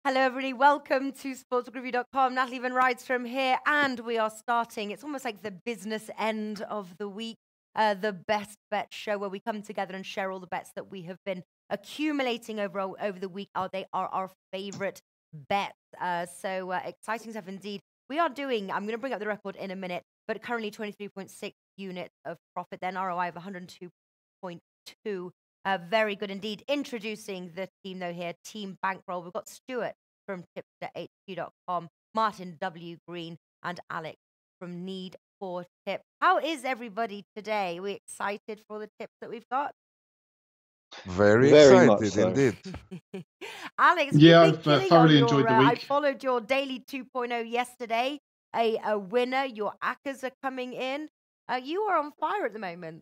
Hello, everybody. Welcome to sportsbookreview.com. Natalie Van Rijsdrum here, and we are starting. It's almost like the business end of the week, the best bet show where we come together and share all the bets that we have been accumulating over the week. They are our favorite bets. So exciting stuff indeed. We are doing, I'm going to bring up the record in a minute, but currently 23.6 units of profit, then ROI of 102.2. Very good indeed. Introducing the team, though, here, Team Bankroll. We've got Stuart from tipsterhq.com, Martin W. Green, and Alex from Need for Tips. How is everybody today? Are we excited for the tips that we've got? Very much excited, so. indeed. Alex, Yeah, you've been I've killing thoroughly on enjoyed the I week. followed your daily 2.0 yesterday. A winner. Your ACCAs are coming in. You are on fire at the moment.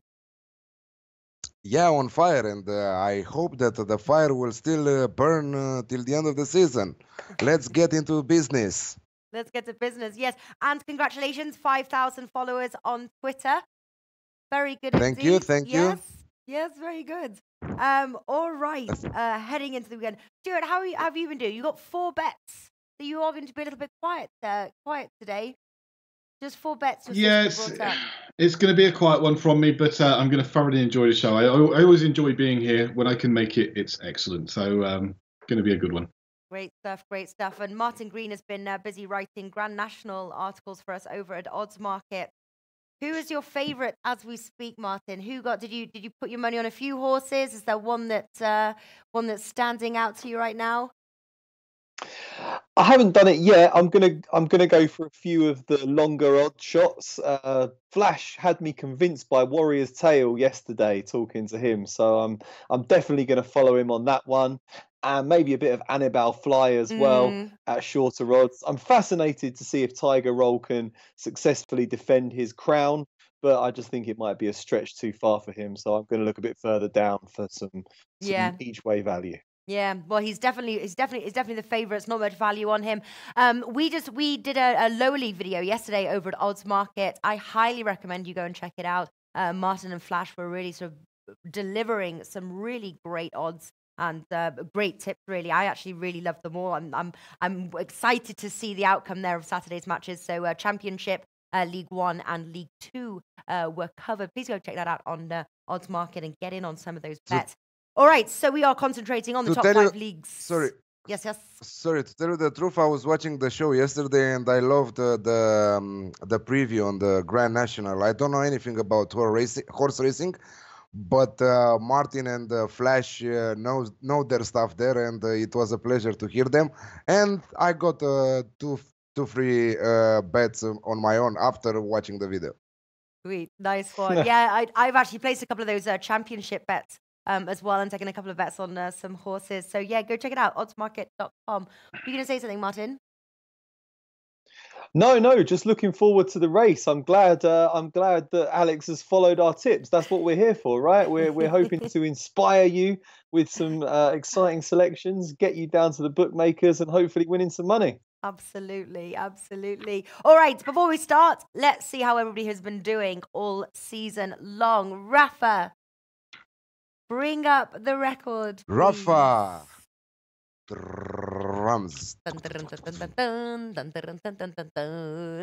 Yeah, on fire, and I hope that the fire will still burn till the end of the season. Let's get into business. Let's get to business. Yes, and congratulations, 5,000 followers on Twitter. Very good Thank indeed. you, thank you. Yes, very good. All right, heading into the weekend. Stuart, how have you been doing? You got 4 bets, so you are going to be a little bit quiet today. Just 4 bets. Yes, it's going to be a quiet one from me, but I'm going to thoroughly enjoy the show. I always enjoy being here. When I can make it, it's excellent. So going to be a good one. Great stuff. And Martin Green has been busy writing Grand National articles for us over at Odds Market. Who is your favourite as we speak, Martin? Did you put your money on a few horses? Is there one that's standing out to you right now? I haven't done it yet. I'm gonna go for a few of the longer odd shots. Flash had me convinced by Warrior's Tale yesterday, talking to him. So I'm definitely going to follow him on that one, and maybe a bit of Annabelle Fly as well at shorter odds. I'm fascinated to see if Tiger Roll can successfully defend his crown, but I just think it might be a stretch too far for him. So I'm going to look a bit further down for some each way value. Yeah, well, he's definitely the favourite. It's not much value on him. We did a lower league video yesterday over at Odds Market. I highly recommend you go and check it out. Martin and Flash were really sort of delivering some really great odds and great tips. Really, I actually really loved them all. I'm excited to see the outcome there of Saturday's matches. So Championship, League 1 and League 2 were covered. Please go check that out on Odds Market and get in on some of those bets. All right, so we are concentrating on the top 5 leagues. Sorry. Yes. Sorry, to tell you the truth, I was watching the show yesterday and I loved the preview on the Grand National. I don't know anything about horse racing, but Martin and Flash know their stuff there, and it was a pleasure to hear them. And I got two free bets on my own after watching the video. Sweet, nice one. Yeah, I've actually placed a couple of those championship bets as well, and taking a couple of bets on some horses. So yeah, go check it out, oddsmarket.com. Were you going to say something, Martin? No, just looking forward to the race. I'm glad that Alex has followed our tips. That's what we're here for, right? We're hoping to inspire you with some exciting selections, get you down to the bookmakers, and hopefully winning some money. Absolutely. All right, before we start, let's see how everybody has been doing all season long. Rafa, bring up the record, please. Rafa. Drums. Look at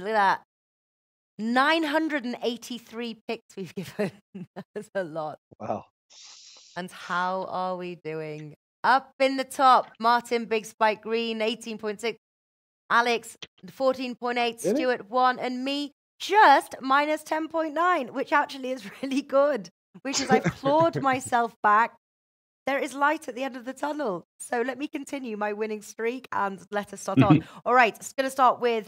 that. 983 picks we've given. That's a lot. Wow. And how are we doing? Up in the top, Martin Big Spike Green, 18.6. Alex, 14.8. Stuart, 1. And me, just minus 10.9, which actually is really good. Which is, I've clawed myself back. There is light at the end of the tunnel. So let me continue my winning streak and let us start on. All right, it's going to start with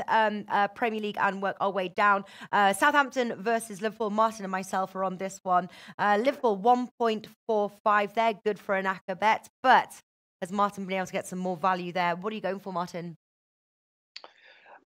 Premier League and work our way down. Southampton versus Liverpool. Martin and myself are on this one. Liverpool 1.45. They're good for an ACCA bet. But has Martin been able to get some more value there? What are you going for, Martin?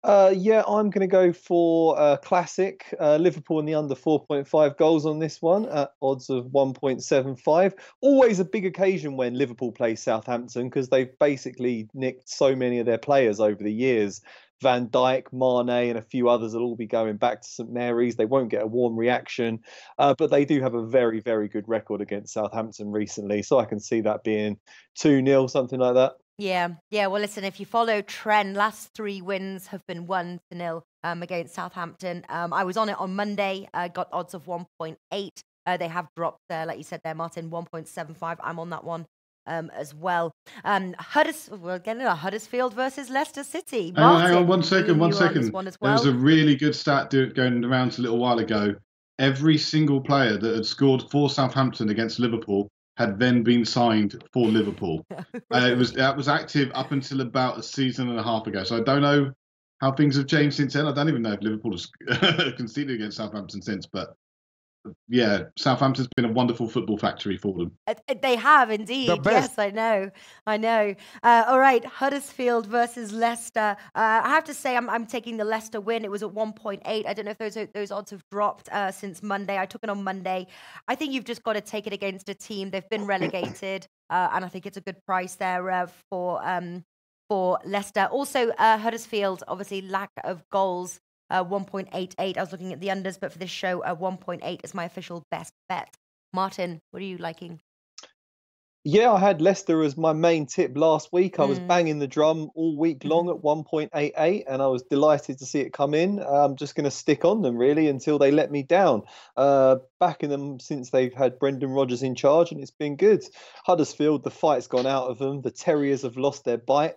Yeah, I'm going to go for classic Liverpool in the under 4.5 goals on this one at odds of 1.75. Always a big occasion when Liverpool play Southampton because they've basically nicked so many of their players over the years. Van Dijk, Mane, and a few others will all be going back to St Mary's. They won't get a warm reaction, but they do have a very, very good record against Southampton recently. So I can see that being 2-0, something like that. Yeah. Well, listen, if you follow trend, last 3 wins have been 1-0 against Southampton. I was on it on Monday. Got odds of 1.8. They have dropped there, like you said there, Martin, 1.75. I'm on that one as well. Huddersfield versus Leicester City. Martin, hang on, one who second. are you on this one as There was well? a really good stat going around a little while ago. Every single player that had scored for Southampton against Liverpool had then been signed for Liverpool. Really? That was active up until about a season and a half ago. So I don't know how things have changed since then. I don't even know if Liverpool has conceded against Southampton since, but yeah, Southampton's been a wonderful football factory for them. They have indeed. The best. Yes, I know. All right, Huddersfield versus Leicester. I have to say, I'm taking the Leicester win. It was at 1.8. I don't know if those odds have dropped since Monday. I took it on Monday. I think you've just got to take it against a team. They've been relegated, and I think it's a good price there for Leicester. Also, Huddersfield, obviously, lack of goals. 1.88. I was looking at the unders, but for this show, 1.8 is my official best bet. Martin, what are you liking? Yeah, I had Leicester as my main tip last week. I was banging the drum all week long at 1.88, and I was delighted to see it come in. I'm just going to stick on them, really, until they let me down. Backing them since they've had Brendan Rodgers in charge, and it's been good. Huddersfield, the fight's gone out of them. The Terriers have lost their bite,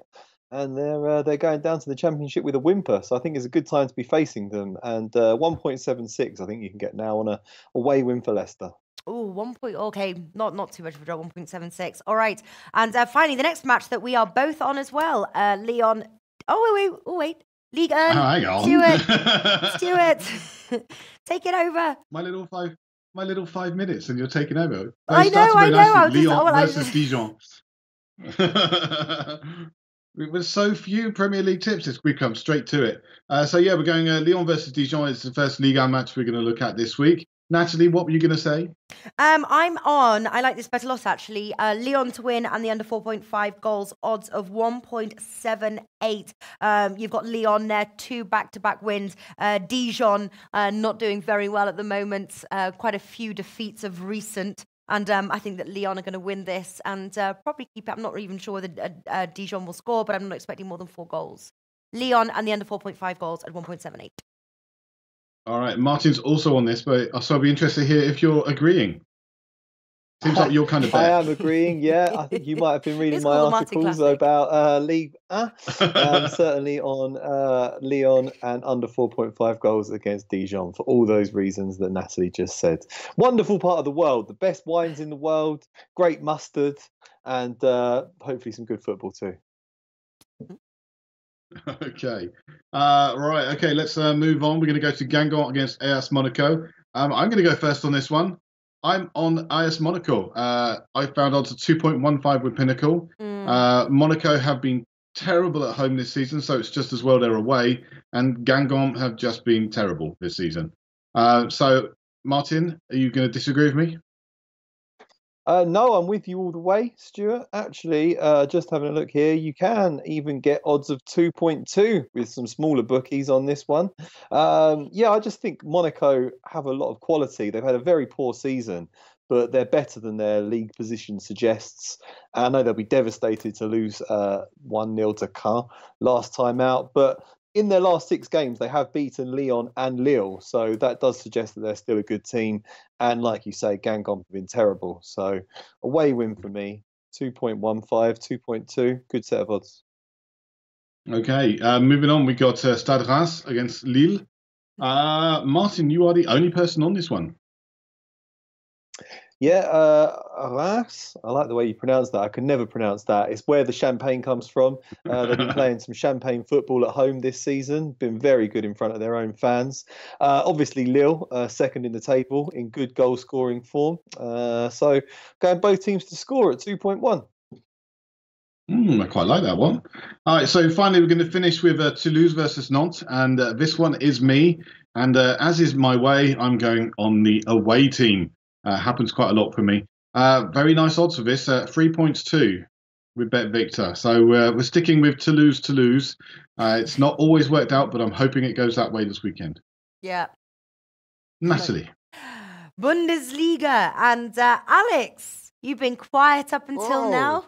and they're going down to the Championship with a whimper. So I think it's a good time to be facing them. And 1.76, I think you can get now on a away win for Leicester. Oh, 1 point. Okay, not too much of a drop. 1.76. All right, and finally, the next match that we are both on as well. Leon. Oh wait. Ligue 1. Hang on. Stuart, take it over. My little 5 minutes, and you're taking over. I know. Lyon versus Dijon. With so few Premier League tips, we come straight to it. So yeah, we're going Lyon versus Dijon. It's the first Ligue 1 match we're going to look at this week. Natalie, what were you going to say? I like this bet a lot, actually. Lyon to win and the under 4.5 goals, odds of 1.78. You've got Lyon there, 2 back-to-back wins. Dijon not doing very well at the moment. Quite a few defeats of recent. And I think that Lyon are going to win this and probably keep it. I'm not even sure whether Dijon will score, but I'm not expecting more than 4 goals. Lyon and the under 4.5 goals at 1.78. All right, Martin's also on this, but I'll be interested to hear if you're agreeing. Seems like your kind of bet. I am agreeing, yeah. I think you might have been reading my articles about Ligue 1. Certainly on Lyon and under 4.5 goals against Dijon for all those reasons that Natalie just said. Wonderful part of the world, the best wines in the world, great mustard, and hopefully some good football too. Okay. Right. Okay, let's move on. We're going to go to Guingamp against AS Monaco. I'm going to go first on this one. I'm on AS Monaco. I found odds at 2.15 with Pinnacle. Monaco have been terrible at home this season, so it's just as well they're away. And Guingamp have just been terrible this season. So, Martin, are you going to disagree with me? No, I'm with you all the way, Stuart. Actually, just having a look here, you can even get odds of 2.2 with some smaller bookies on this one. Yeah, I just think Monaco have a lot of quality. They've had a very poor season, but they're better than their league position suggests. I know they'll be devastated to lose 1-0 to Caen last time out, but in their last 6 games, they have beaten Lyon and Lille. So that does suggest that they're still a good team. And like you say, Guingamp have been terrible. So away win for me, 2.15, 2.2, good set of odds. Okay, moving on, we got Stade Reims against Lille. Martin, you are the only person on this one. Yeah, Reims. I like the way you pronounce that. I could never pronounce that. It's where the champagne comes from. They've been playing some champagne football at home this season. Been very good in front of their own fans. Obviously, Lille, second in the table in good goal scoring form. So going both teams to score at 2.1. I quite like that one. All right, so finally we're going to finish with Toulouse versus Nantes, and this one is me. And as is my way, I'm going on the away team. Happens quite a lot for me. Very nice odds for this, 3.2 with Bet Victor. So we're sticking with Toulouse. It's not always worked out, but I'm hoping it goes that way this weekend. Yeah. Natalie. Bundesliga. And Alex, you've been quiet up until now.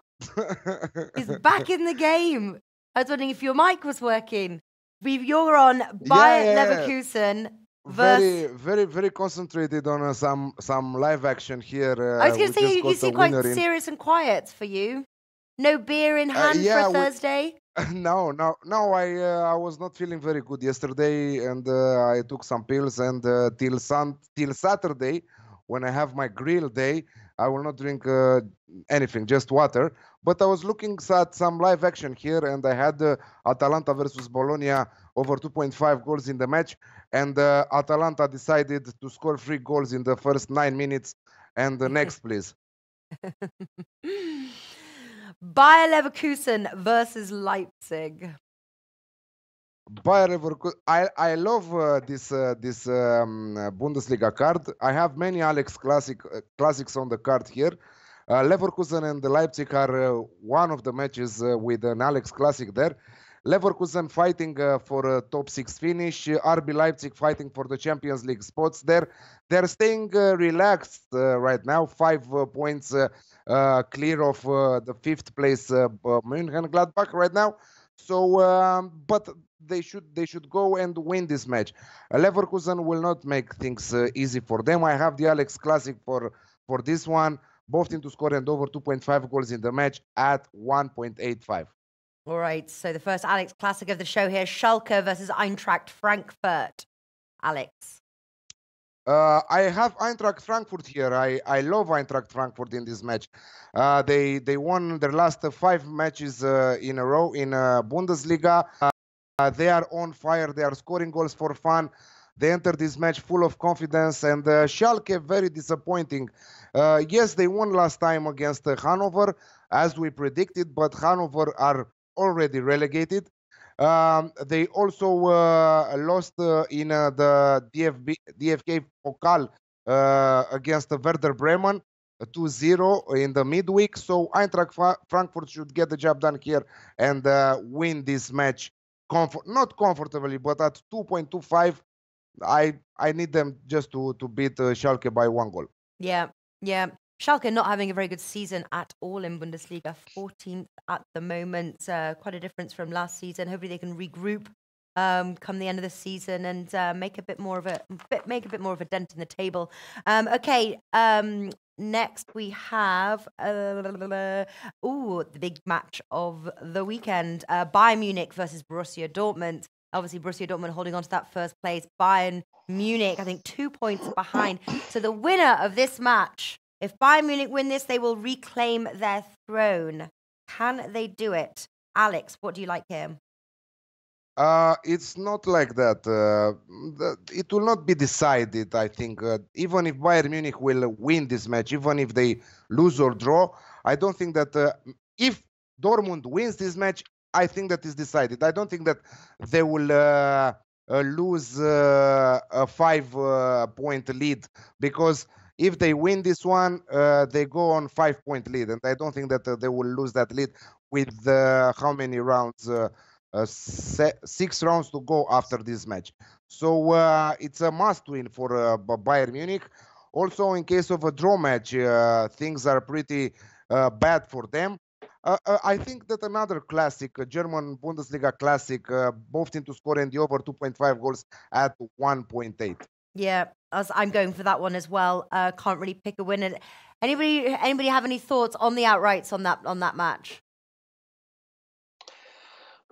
He's back in the game. I was wondering if your mic was working. You're on Bayer Leverkusen. Very concentrated on some live action here. I was going to say, you seem quite serious and quiet for you. No beer in hand for a Thursday? No. I was not feeling very good yesterday, and I took some pills. And till Saturday, when I have my grill day, I will not drink anything, just water. But I was looking at some live action here, and I had Atalanta versus Bologna over 2.5 goals in the match. And Atalanta decided to score 3 goals in the first 9 minutes. And next, please. Bayer Leverkusen versus Leipzig. Bayer Leverkusen. I love this Bundesliga card. I have many Alex classics on the card here. Leverkusen and Leipzig are one of the matches with an Alex classic there. Leverkusen fighting for a top 6 finish. RB Leipzig fighting for the Champions League spots there. They're staying relaxed right now. 5 points clear of the 5th place Mönchengladbach right now. So, but they should go and win this match. Leverkusen will not make things easy for them. I have the Alex Classic for this one. Both teams to score and over 2.5 goals in the match at 1.85. All right, so the first Alex Classic of the show here, Schalke versus Eintracht Frankfurt. Alex. I have Eintracht Frankfurt here. I love Eintracht Frankfurt in this match. They won their last 5 matches in a row in Bundesliga. They are on fire. They are scoring goals for fun. They enter this match full of confidence. And Schalke, very disappointing. Yes, they won last time against Hanover, as we predicted, but Hanover are already relegated. They also lost in the DFK Pokal against Werder Bremen 2-0 in the midweek. So Eintracht Frankfurt should get the job done here and win this match not comfortably, but at 2.25. I need them just to beat Schalke by 1 goal. Yeah. Schalke not having a very good season at all in Bundesliga, 14th at the moment. Quite a difference from last season. Hopefully they can regroup come the end of the season and make a bit more of a dent in the table. Next we have the big match of the weekend: Bayern Munich versus Borussia Dortmund. Obviously, Borussia Dortmund holding on to that first place. Bayern Munich, I think, 2 points behind. So the winner of this match, if Bayern Munich win this, they will reclaim their throne. Can they do it? Alex, what do you like here? It's not like that. It will not be decided, I think. Even if Bayern Munich will win this match, even if they lose or draw, I don't think that if Dortmund wins this match, I think that is decided. I don't think that they will lose a 5-point lead, because if they win this one, they go on 5-point lead, and I don't think that they will lose that lead with how many rounds? 6 rounds to go after this match. So it's a must-win for Bayern Munich. Also, in case of a draw match, things are pretty bad for them. I think that another classic, a German Bundesliga classic, both teams to score and the over 2.5 goals at 1.8. Yeah, I'm going for that one as well. Can't really pick a winner. Anybody have any thoughts on the outrights on that match?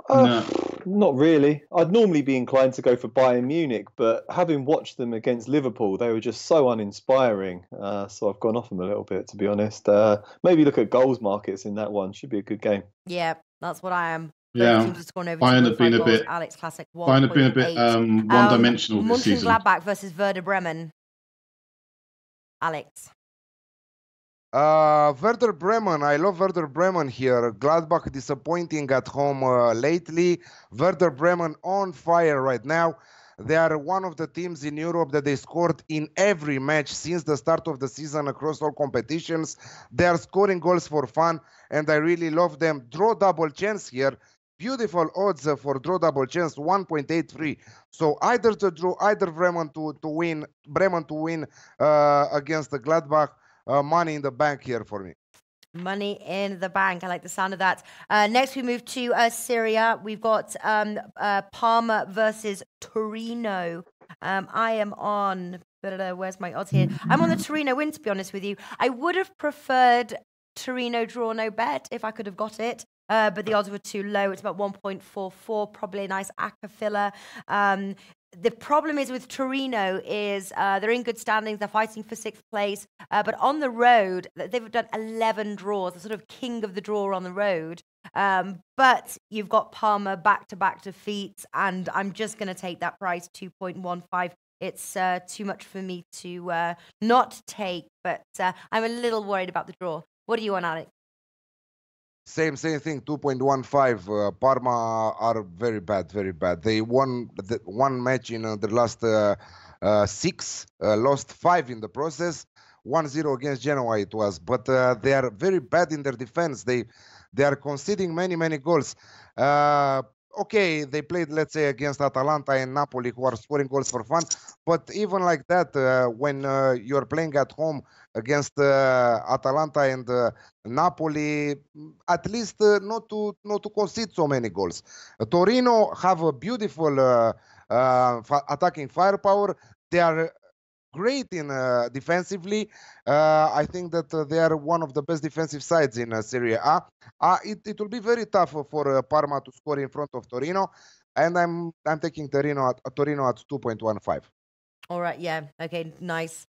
No. Not really. I'd normally be inclined to go for Bayern Munich, but having watched them against Liverpool, they were just so uninspiring. So I've gone off them a little bit, to be honest. Maybe look at goals markets in that one. Should be a good game. Yeah, that's what I am. Yeah, Bayern have been a bit. Alex Classic. Bayern have been a bit one-dimensional this season. Mönchengladbach versus Werder Bremen. Alex. Werder Bremen, I love Werder Bremen here. Gladbach disappointing at home lately. Werder Bremen on fire right now. They are one of the teams in Europe that they scored in every match since the start of the season across all competitions. They are scoring goals for fun, and I really love them. Draw double chance here. Beautiful odds for draw double chance, 1.83. So either to draw, either Bremen to win against the Gladbach. Money in the bank here for me. Money in the bank. I like the sound of that. Next, we move to Serie A. We've got Parma versus Torino. I am on... Where's my odds here? I'm on the Torino win, to be honest with you. I would have preferred Torino draw no bet if I could have got it. But the odds were too low. It's about 1.44, probably a nice ACCA filler. The problem is with Torino is they're in good standings. They're fighting for 6th place. But on the road, they've done 11 draws. They're sort of king of the draw on the road. But you've got Parma back-to-back defeats. And I'm just going to take that price, 2.15. It's too much for me to not take. But I'm a little worried about the draw. What do you want, Alex? Same thing, 2.15. Parma are very bad, very bad. They won one match in the last 6, lost 5 in the process, 1-0 against Genoa it was. But they are very bad in their defense. They are conceding many goals. Okay, they played, let's say, against Atalanta and Napoli, who are scoring goals for fun. But even like that, when you're playing at home against Atalanta and Napoli, at least not to concede so many goals. Torino have a beautiful attacking firepower. They are great in defensively. I think that they are one of the best defensive sides in Serie A. It will be very tough for Parma to score in front of Torino, and I'm taking Torino at 2.15. All right, yeah, okay, nice.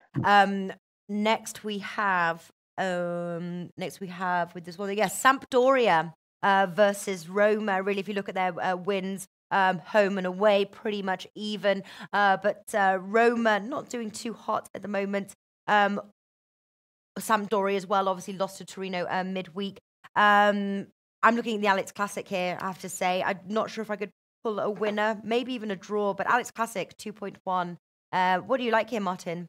Next we have with this one, yes, Sampdoria versus Roma. Really, if you look at their wins, home and away, pretty much even. But Roma not doing too hot at the moment. Sampdoria as well, obviously lost to Torino midweek. I'm looking at the Alex Classic here, I have to say. I'm not sure if I could pull a winner, maybe even a draw, but Alex Classic, 2.1. What do you like here, Martin?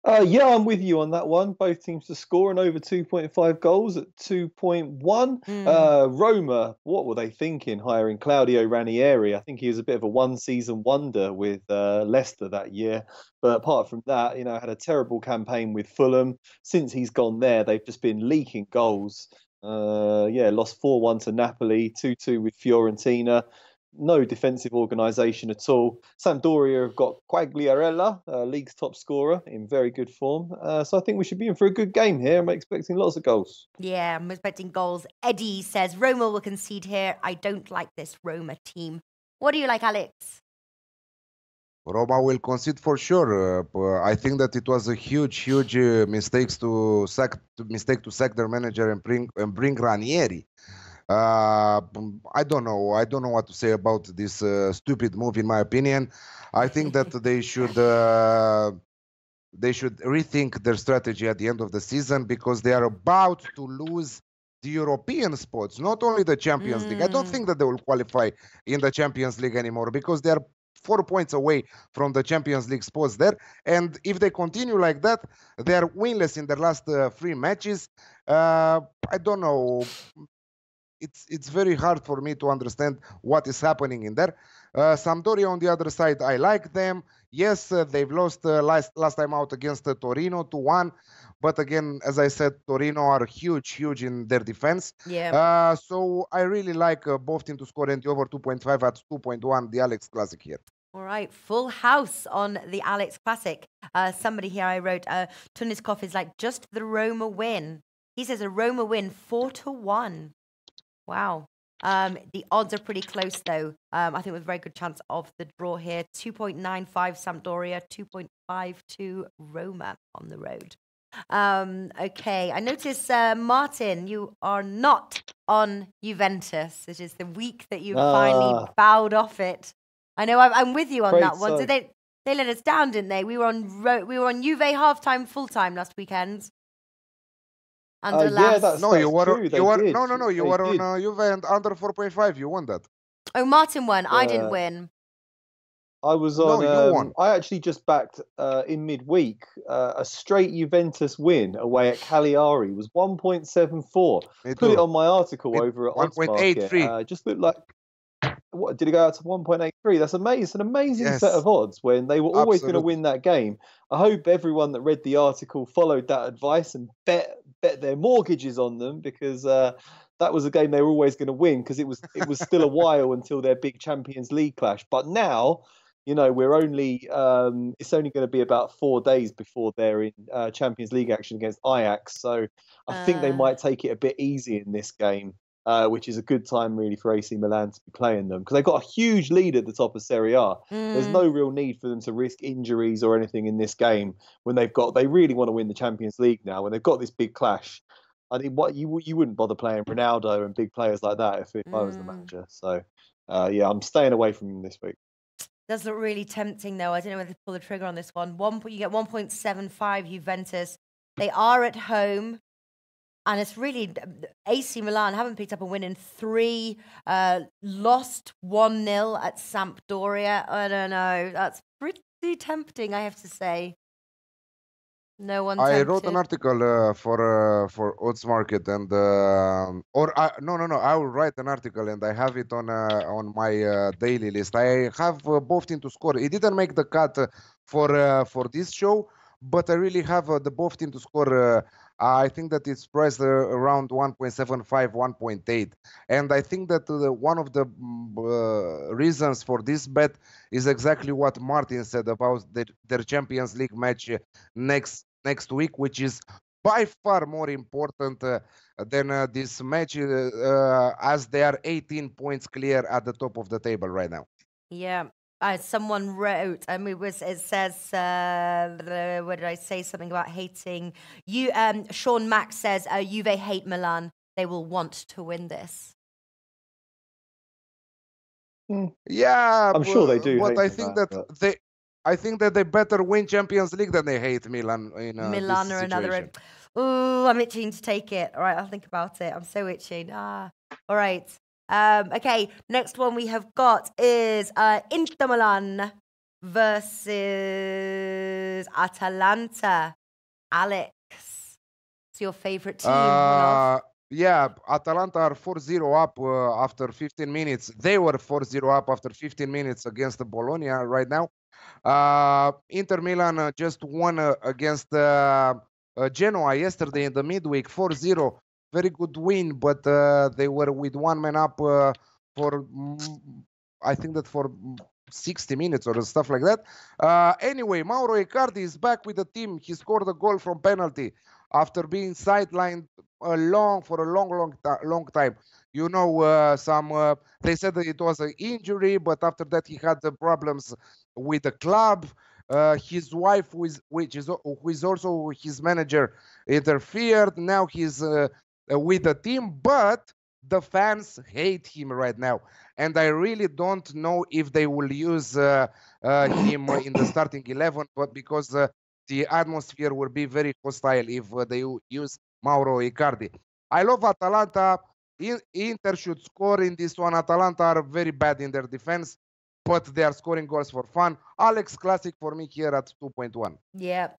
Yeah, I'm with you on that one. Both teams to score and over 2.5 goals at 2.1. Roma, what were they thinking hiring Claudio Ranieri? I think he was a bit of a one-season wonder with Leicester that year. But apart from that, had a terrible campaign with Fulham. Since he's gone there, they've just been leaking goals. Lost 4-1 to Napoli, 2-2 with Fiorentina. No defensive organisation at all. Sampdoria have got Quagliarella, league's top scorer, in very good form. So I think we should be in for a good game here. I'm expecting lots of goals. Yeah, I'm expecting goals. Eddie says Roma will concede here. I don't like this Roma team. What do you like, Alex? Roma will concede for sure. I think that it was a huge mistake to sack their manager and bring Ranieri. I don't know what to say about this stupid move. In my opinion, I think that they should rethink their strategy at the end of the season, because they are about to lose the European spots, not only the Champions League. I don't think that they will qualify in the Champions League anymore, because they are 4 points away from the Champions League spots there. And if they continue like that, they are winless in their last 3 matches. I don't know. It's very hard for me to understand what is happening in there. Sampdoria on the other side, I like them. Yes, they've lost last time out against Torino 2-1. But again, as I said, Torino are huge in their defense. Yeah. So I really like both teams to score, and the over 2.5 at 2.1, the Alex Classic here. All right, full house on the Alex Classic. Somebody here I wrote, Tuniskov is like, just the Roma win. He says a Roma win 4-1. Wow. The odds are pretty close, though. I think with a very good chance of the draw here. 2.95 Sampdoria, 2.52 Roma on the road. Okay, I notice, Martin, you are not on Juventus. It is the week that you finally bowed off it. I know I'm with you on that one. So they let us down, didn't they? We were on Juve halftime, full time last weekend. You were on Juve and under 4.5. You won that. Oh, Martin won. I didn't win. I was on. You won. I actually just backed in midweek a straight Juventus win away at Cagliari. It was 1.74. Put it on my article over at Oddsmarket. Just looked like. What did it go out to 1.83? That's amazing. It's an amazing set of odds when they were always going to win that game. I hope everyone that read the article followed that advice and bet bet their mortgages on them because that was a game they were always going to win because it was still a while until their big Champions League clash. But now, we're only it's only going to be about 4 days before they're in Champions League action against Ajax. So I think they might take it a bit easy in this game, which is a good time really for AC Milan to be playing them because they've got a huge lead at the top of Serie A. There's no real need for them to risk injuries or anything in this game when they really want to win the Champions League now when they've got this big clash. I think you wouldn't bother playing Ronaldo and big players like that if I was the manager. So I'm staying away from them this week. Does look really tempting, though. I don't know whether to pull the trigger on this one. You get 1.75 Juventus. They are at home. And it's really, AC Milan haven't picked up a win in 3, lost 1-0 at Sampdoria. I don't know. That's pretty tempting, I have to say. No one tempted. I wrote an article for Odds Market and I will write an article and I have it on my daily list. I have both team to score. It didn't make the cut for this show, but I really have the both team to score. I think that it's priced around 1.75, 1.8. And I think that one of the reasons for this bet is exactly what Martin said about their Champions League match next week, which is by far more important than this match as they are 18 points clear at the top of the table right now. Yeah. Someone wrote, it says, what did I say? Something about hating you. Sean Max says, Juve hate Milan. They will want to win this. Yeah, I'm sure they do. But I think that they better win Champions League than they hate Milan. Milan or another. Oh, I'm itching to take it. All right, I'll think about it. I'm so itching. All right. Okay, next one we have got is Inter Milan versus Atalanta. Alex, it's your favorite team. Yeah, Atalanta are 4-0 up after 15 minutes. They were 4-0 up after 15 minutes against Bologna right now. Inter Milan just won against Genoa yesterday in the midweek, 4-0. Very good win, but they were with one man up for, I think that for 60 minutes or stuff like that. Anyway, Mauro Icardi is back with the team. He scored a goal from penalty after being sidelined for a long time. They said that it was an injury, but after that he had the problems with the club. His wife, who is also his manager, interfered. Now he's with the team, but the fans hate him right now, and I really don't know if they will use him in the starting 11, but because the atmosphere will be very hostile if they use Mauro Icardi. I love Atalanta. Inter should score in this one. Atalanta are very bad in their defense, but they are scoring goals for fun. Alex Classic for me here at 2.1. Yeah.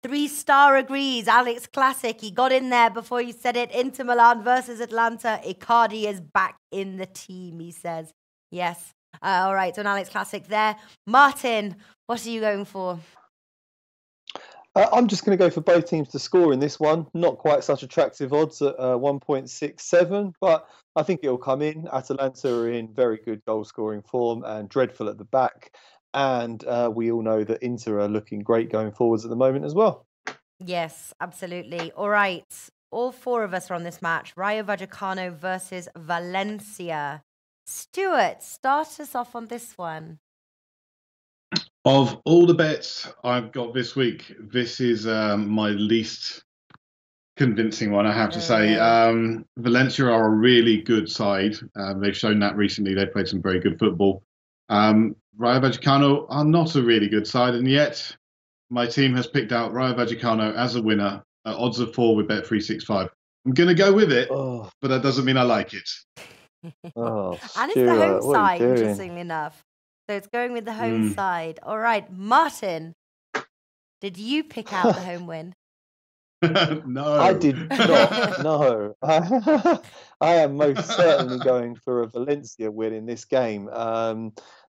3-star agrees. Alex Classic. He got in there before you said it. Inter Milan versus Atlanta. Icardi is back in the team, he says. Yes. All right. So an Alex Classic there. Martin, what are you going for? I'm just going to go for both teams to score in this one. Not quite such attractive odds at 1.67, but I think it'll come in. Atalanta are in very good goal-scoring form and dreadful at the back. And we all know that Inter are looking great going forwards at the moment as well. Yes, absolutely. All right. All 4 of us are on this match. Rayo Vallecano versus Valencia. Stuart, start us off on this one. Of all the bets I've got this week, this is my least convincing one, I have to say. Valencia are a really good side. They've shown that recently. They've played some very good football. Rayo Vallecano are not a really good side, and yet my team has picked out Rayo Vallecano as a winner at odds of 4 with Bet365. I'm going to go with it, but that doesn't mean I like it. And it's the home side, interestingly enough. So it's going with the home side. All right, Martin, did you pick out the home win? No. I did not. No. I am most certainly going for a Valencia win in this game.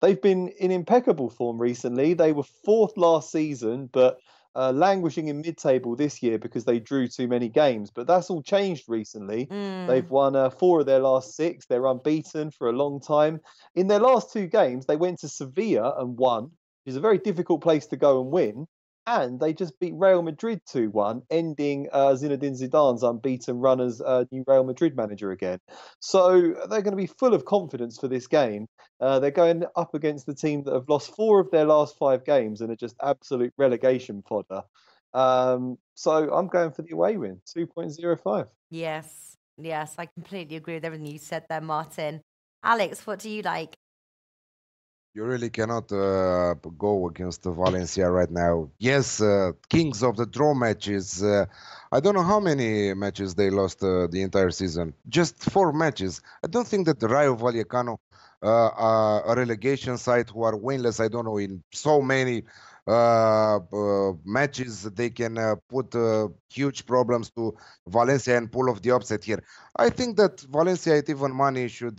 They've been in impeccable form recently. They were 4th last season, but languishing in mid-table this year because they drew too many games, but that's all changed recently. They've won 4 of their last 6. They're unbeaten for a long time. In their last 2 games, they went to Sevilla and won, which is a very difficult place to go and win. And they just beat Real Madrid 2-1, ending Zinedine Zidane's unbeaten run as new Real Madrid manager again. So they're going to be full of confidence for this game. They're going up against the team that have lost 4 of their last 5 games and are just absolute relegation fodder. So I'm going for the away win, 2.05. Yes, I completely agree with everything you said there, Martin. Alex, what do you like? You really cannot go against Valencia right now. Yes, kings of the draw matches. I don't know how many matches they lost the entire season. Just 4 matches. I don't think that the Rayo Vallecano, a relegation side who are winless, I don't know, in so many matches, they can put huge problems to Valencia and pull off the upset here. I think that Valencia at even money should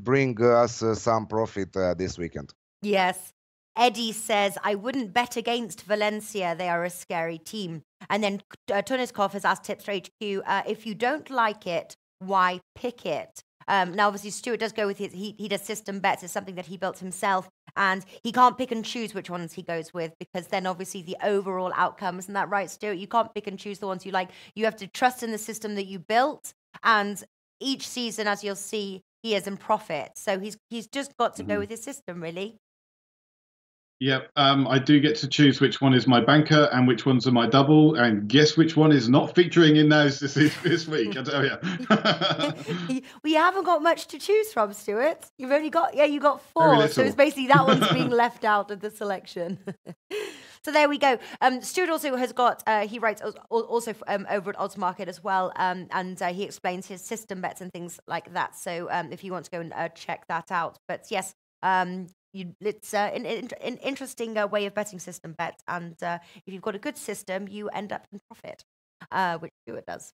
bring us some profit this weekend. Yes. Eddie says, I wouldn't bet against Valencia. They are a scary team. And then Tuniskov has asked Tipster HQ, if you don't like it, why pick it? Now, obviously, Stuart does go with he does system bets. It's something that he built himself. And he can't pick and choose which ones he goes with because then obviously the overall outcome, isn't that right, Stuart? You can't pick and choose the ones you like. You have to trust in the system that you built. And each season, as you'll see, he is in profit. So he's just got to go with his system, really. Yep, I do get to choose which one is my banker and which ones are my double, and guess which one is not featuring in those this week, I tell you. We haven't got much to choose from, Stuart. You've only got, you got 4. So it's basically that one's being left out of the selection. So there we go. Stuart also has got, he writes also over at Odds Market as well, and he explains his system bets and things like that. So if you want to go and check that out. But yes, it's an interesting way of betting system bets. And if you've got a good system, you end up in profit, which Stuart does.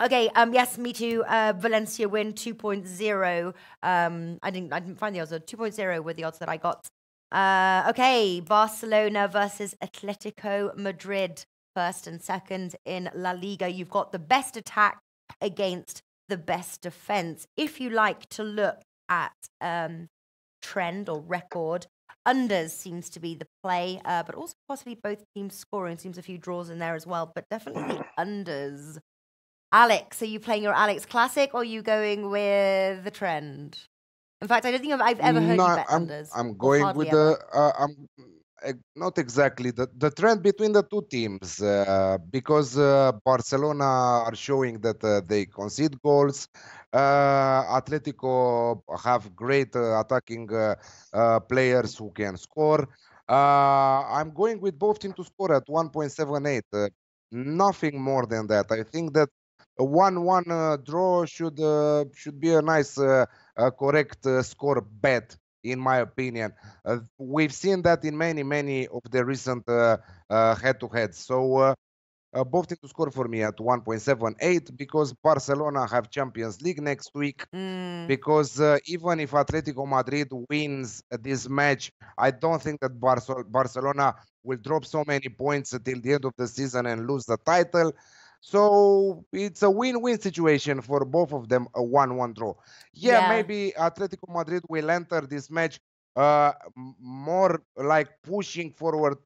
Okay, yes, me too. Valencia win 2.0. I didn't find the odds. 2.0 were the odds that I got. Okay, Barcelona versus Atletico Madrid, first and second in La Liga. You've got the best attack against the best defense. If you like to look at trend or record, unders seems to be the play, but also possibly both teams scoring. Seems a few draws in there as well, but definitely the unders. Alex, are you playing your Alex Classic or are you going with the trend? In fact, I don't think I've ever heard you bet unders. I'm going with the not exactly the trend between the two teams because Barcelona are showing that they concede goals. Atletico have great attacking players who can score. I'm going with both teams to score at 1.78. Nothing more than that. I think that a 1-1 draw should be a nice correct score bet, in my opinion. We've seen that in many of the recent head-to-heads. So both teams to score for me at 1.78 because Barcelona have Champions League next week. Because even if Atletico Madrid wins this match, I don't think that Barcelona will drop so many points until the end of the season and lose the title. So it's a win-win situation for both of them, a 1-1 draw. Yeah, maybe Atletico Madrid will enter this match more like pushing forward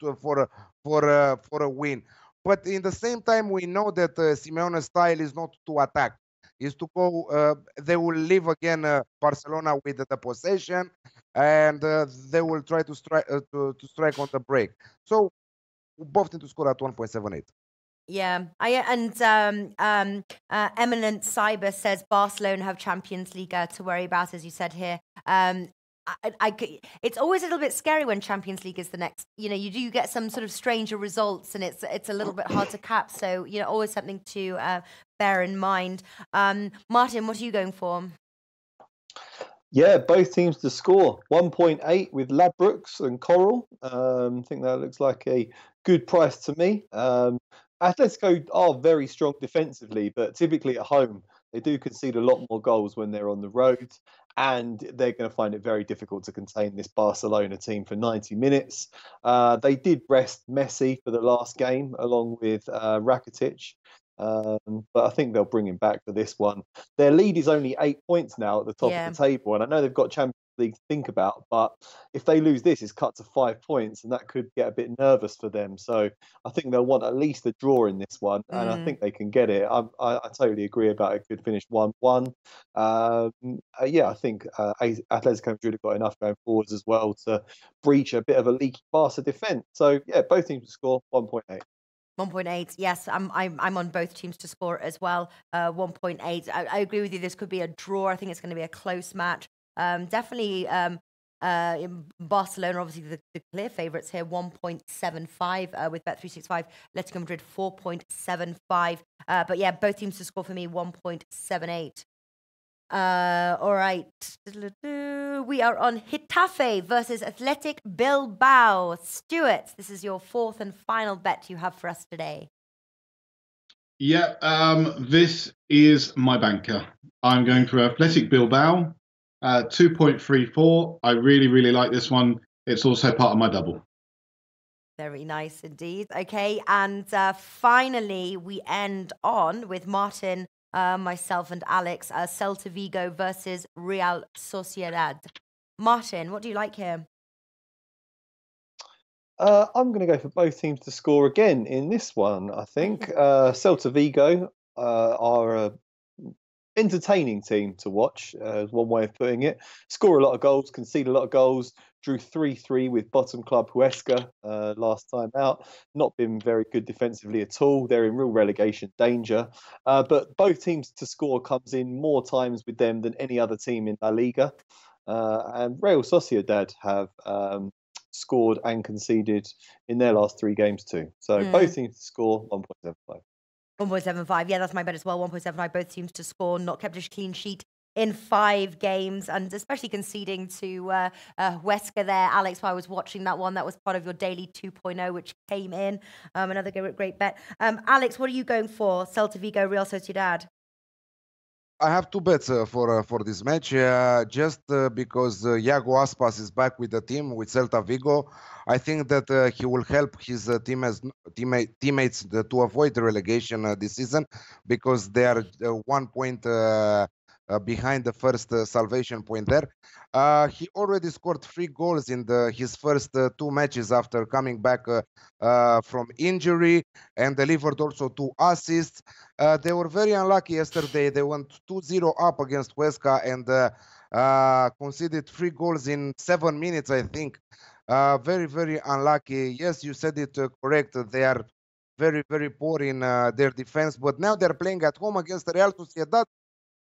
for a win. But in the same time, we know that Simeone's style is not to attack, is to go. They will leave again Barcelona with the possession, and they will try to strike strike on the break. So both need to score at 1.78. Yeah, Eminent Cyber says Barcelona have Champions League to worry about, as you said here. It's always a little bit scary when Champions League is the next. You do get some sort of stranger results, and it's a little bit hard to cap. So always something to bear in mind. Martin, what are you going for? Yeah, both teams to score 1.8 with Ladbrokes and Coral. I think that looks like a good price to me. Atletico are very strong defensively, but typically at home They do concede a lot more goals when they're on the road, and they're going to find it very difficult to contain this Barcelona team for 90 minutes. They did rest Messi for the last game, along with Rakitic. But I think they'll bring him back for this one. Their lead is only 8 points now at the top of the table, and I know they've got Champions League to think about, but if they lose this, it's cut to 5 points, and that could get a bit nervous for them. So I think they'll want at least a draw in this one, and I think they can get it. I totally agree about it could finish 1-1. Yeah, I think Atletico Madrid have got enough going forwards as well to breach a bit of a leaky Barca defence. So yeah, both teams to score 1.8. 1.8. Yes, I'm on both teams to score as well. 1.8. I agree with you. This could be a draw. I think it's going to be a close match. Definitely. Barcelona, obviously the clear favourites here. 1.75 with Bet365. Atletico Madrid 4.75. But yeah, both teams to score for me. 1.78. All right. We are on Getafe versus Athletic Bilbao. Stuart, this is your fourth and final bet you have for us today. Yeah, this is my banker. I'm going for Athletic Bilbao, 2.34. I really, really like this one. It's also part of my double. Very nice indeed. Okay, and finally we end on with Martin, myself and Alex, Celta Vigo versus Real Sociedad. Martin, what do you like here? I'm going to go for both teams to score again in this one, I think. Celta Vigo are an entertaining team to watch, is one way of putting it. Score a lot of goals, concede a lot of goals, drew 3-3 with bottom club Huesca last time out. Not been very good defensively at all. They're in real relegation danger. But both teams to score comes in more times with them than any other team in La Liga. And Real Sociedad have scored and conceded in their last 3 games too. So both teams to score 1.75. 1.75. Yeah, that's my bet as well. 1.75. Both teams to score, not kept a clean sheet in 5 games, and especially conceding to Huesca there. Alex, while I was watching that one, that was part of your daily 2.0, which came in. Another great bet. Alex, what are you going for? Celta Vigo, Real Sociedad? I have 2 bets for this match, just because Iago Aspas is back with the team, with Celta Vigo. I think that he will help his teammates to avoid the relegation this season, because they are 1 point behind the first salvation point there. He already scored 3 goals in his first 2 matches after coming back from injury, and delivered also 2 assists. They were very unlucky yesterday. They went 2-0 up against Huesca and conceded 3 goals in 7 minutes, I think. Very, very unlucky. Yes, you said it correct. They are very, very poor in their defense, but now they're playing at home against Real Sociedad,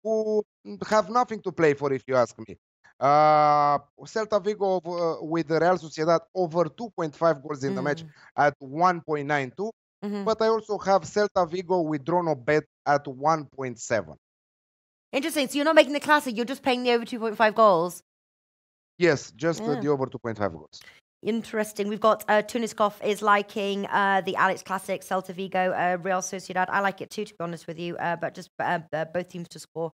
who have nothing to play for, if you ask me. Celta Vigo with Real Sociedad over 2.5 goals in the match at 1.92. But I also have Celta Vigo with draw no bet at 1.7. Interesting. So you're not making the classic, you're just playing the over 2.5 goals? Yes, just the over 2.5 goals. Interesting. We've got Tuniskov is liking the Alex Classic, Celta Vigo, Real Sociedad. I like it too, to be honest with you, but just both teams to score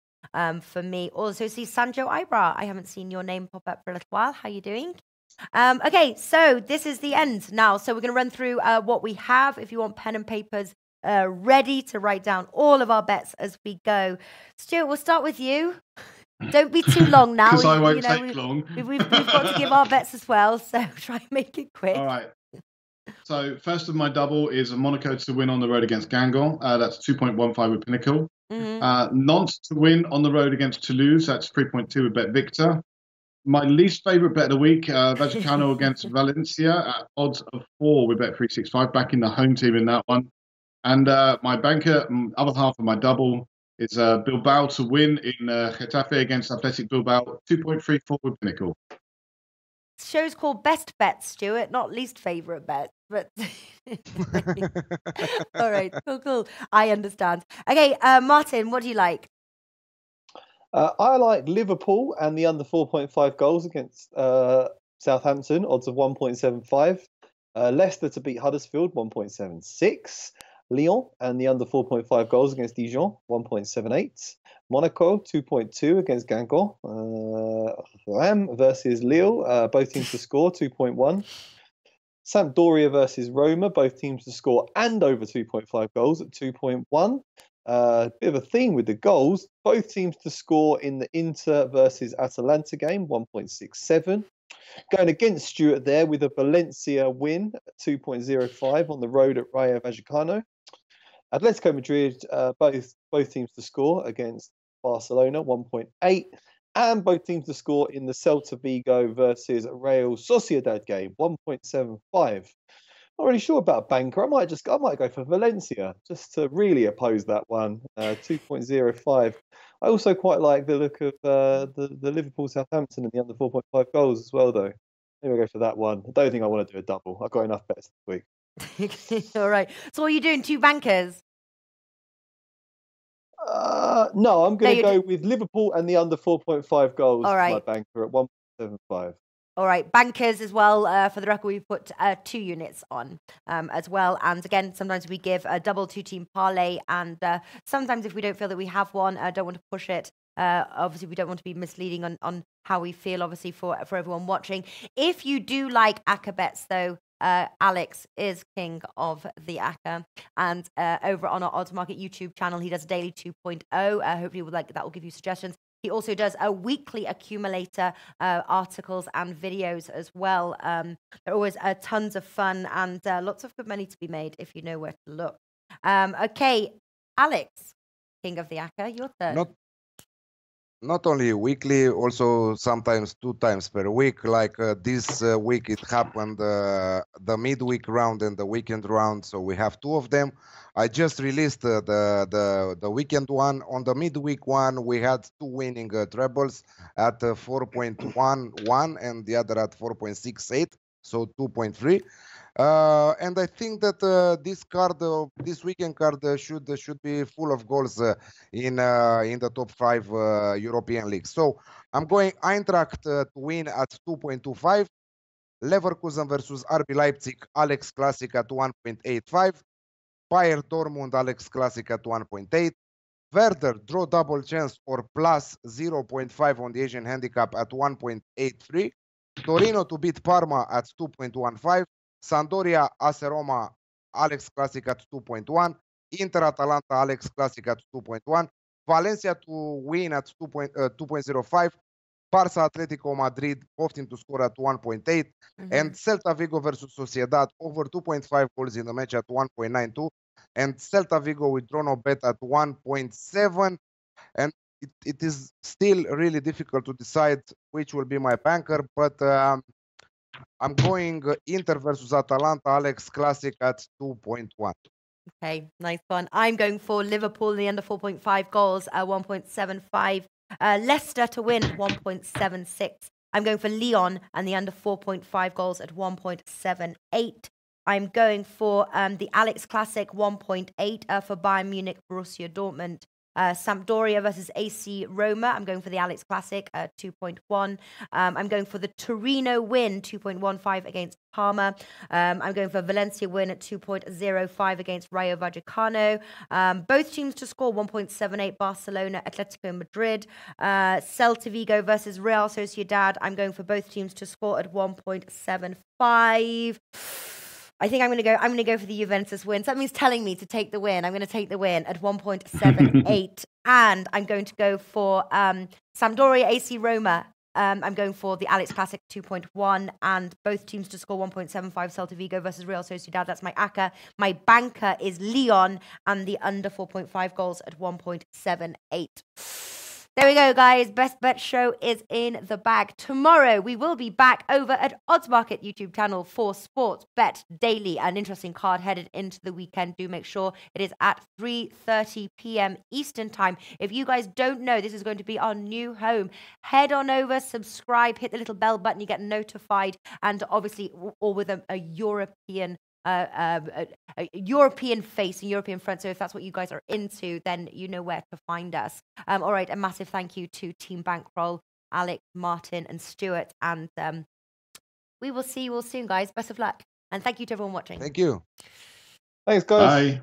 for me. Also see Sancho Ibra. I haven't seen your name pop up for a little while. How are you doing? Okay, so this is the end now. So we're going to run through what we have. If you want pen and papers ready to write down all of our bets as we go. Stuart, we'll start with you. Don't be too long now. Because I won't take long. We've got to give our bets as well, so try and make it quick. All right. So first of my double is Monaco to win on the road against Guingamp. That's 2.15 with Pinnacle. Nantes to win on the road against Toulouse. That's 3.2 with Bet Victor. My least favourite bet of the week, Vallecano against Valencia at odds of 4 with Bet365, backing the home team in that one. And my banker, other half of my double, is Bilbao to win in Getafe against Athletic Bilbao, 2.34 with Pinnacle. Show's called Best Bets, Stuart, not least favourite bets. But all right, cool. I understand. Okay, Martin, what do you like? I like Liverpool and the under 4.5 goals against Southampton, odds of 1.75. Leicester to beat Huddersfield, 1.76. Lyon and the under 4.5 goals against Dijon, 1.78. Monaco 2.2 against Guingamp. Ram versus Lille, both teams to score 2.1. Sampdoria versus Roma, both teams to score and over 2.5 goals at 2.1. Bit of a theme with the goals. Both teams to score in the Inter versus Atalanta game, 1.67. Going against Stuart there with a Valencia win, 2.05 on the road at Rayo Vallecano. Atletico Madrid, both teams to score against Barcelona, 1.8. And both teams to score in the Celta Vigo versus Real Sociedad game, 1.75. Not really sure about a banker. I might go for Valencia just to really oppose that one. 2.05. I also quite like the look of the Liverpool Southampton and the under 4.5 goals as well, though. Maybe I'll go for that one. I don't think I want to do a double. I've got enough bets this week. All right. So what are you doing? 2 bankers? No, I'm going to go with Liverpool and the under 4.5 goals All right. for my banker at 1.75. All right, bankers as well. For the record, we put 2 units on as well. And again, sometimes we give a double 2-team parlay. And sometimes if we don't feel that we have one, don't want to push it. Obviously, we don't want to be misleading on how we feel, obviously, for everyone watching. If you do like ACCA bets, though, Alex is king of the ACCA. And over on our Odds Market YouTube channel, he does daily 2.0. Hopefully, that will give you suggestions. He also does a weekly accumulator articles and videos as well. They're always tons of fun and lots of good money to be made if you know where to look. Okay, Alex, king of the ACCA, your turn. Not only weekly, also sometimes 2 times per week. Like this week, it happened the midweek round and the weekend round. So we have 2 of them. I just released the weekend one. On the midweek one, we had 2 winning trebles at 4.11 and the other at 4.68, so 2.3. And I think that this weekend card should be full of goals in the top 5 European leagues. So I'm going Eintracht to win at 2.25, Leverkusen versus RB Leipzig, Alex Classic at 1.85, Bayern Dortmund, Alex Classic at 1.8, Werder draw double chance or plus 0.5 on the Asian handicap at 1.83, Torino to beat Parma at 2.15, Sampdoria, AC Roma, Alex Classic at 2.1, Inter Atalanta, Alex Classic at 2.1, Valencia to win at 2.05, Barça Atletico Madrid, both teams to score at 1.8, and Celta Vigo versus Sociedad over 2.5 goals in the match at 1.92, and Celta Vigo with draw no bet at 1.7, and it is still really difficult to decide which will be my banker, but I'm going Inter versus Atalanta, Alex Classic at 2.1. Okay, nice one. I'm going for Liverpool in the under 4.5 goals at 1.75. Leicester to win at 1.76. I'm going for Lyon and the under 4.5 goals at 1.78. I'm going for the Alex Classic 1.8 for Bayern Munich, Borussia Dortmund. Sampdoria versus AC Roma. I'm going for the Alex Classic 2.1. I'm going for the Torino win 2.15 against Parma. I'm going for Valencia win at 2.05 against Rayo Vallecano. Both teams to score 1.78 Barcelona, Atletico Madrid. Celta Vigo versus Real Sociedad. I'm going for both teams to score at 1.75. I think I'm going to go for the Juventus win. Something's telling me to take the win. I'm going to take the win at 1.78. And I'm going to go for Sampdoria AC Roma. I'm going for the Alex Classic 2.1 and both teams to score 1.75 Celta Vigo versus Real Sociedad. That's my ACCA. My banker is Lyon and the under 4.5 goals at 1.78. There we go, guys. Best Bet Show is in the bag. Tomorrow, we will be back over at Odds Market YouTube channel for Sports Bet Daily. An interesting card headed into the weekend. Do make sure it is at 3:30 p.m. Eastern Time. If you guys don't know, this is going to be our new home. Head on over, subscribe, hit the little bell button. You get notified. And obviously, all with a European European face and European front. So if that's what you guys are into, then you know where to find us. All right, a massive thank you to Team Bankroll, Alex, Martin, and Stuart. And we will see you all soon, guys. Best of luck. And thank you to everyone watching. Thank you. Thanks, guys. Bye.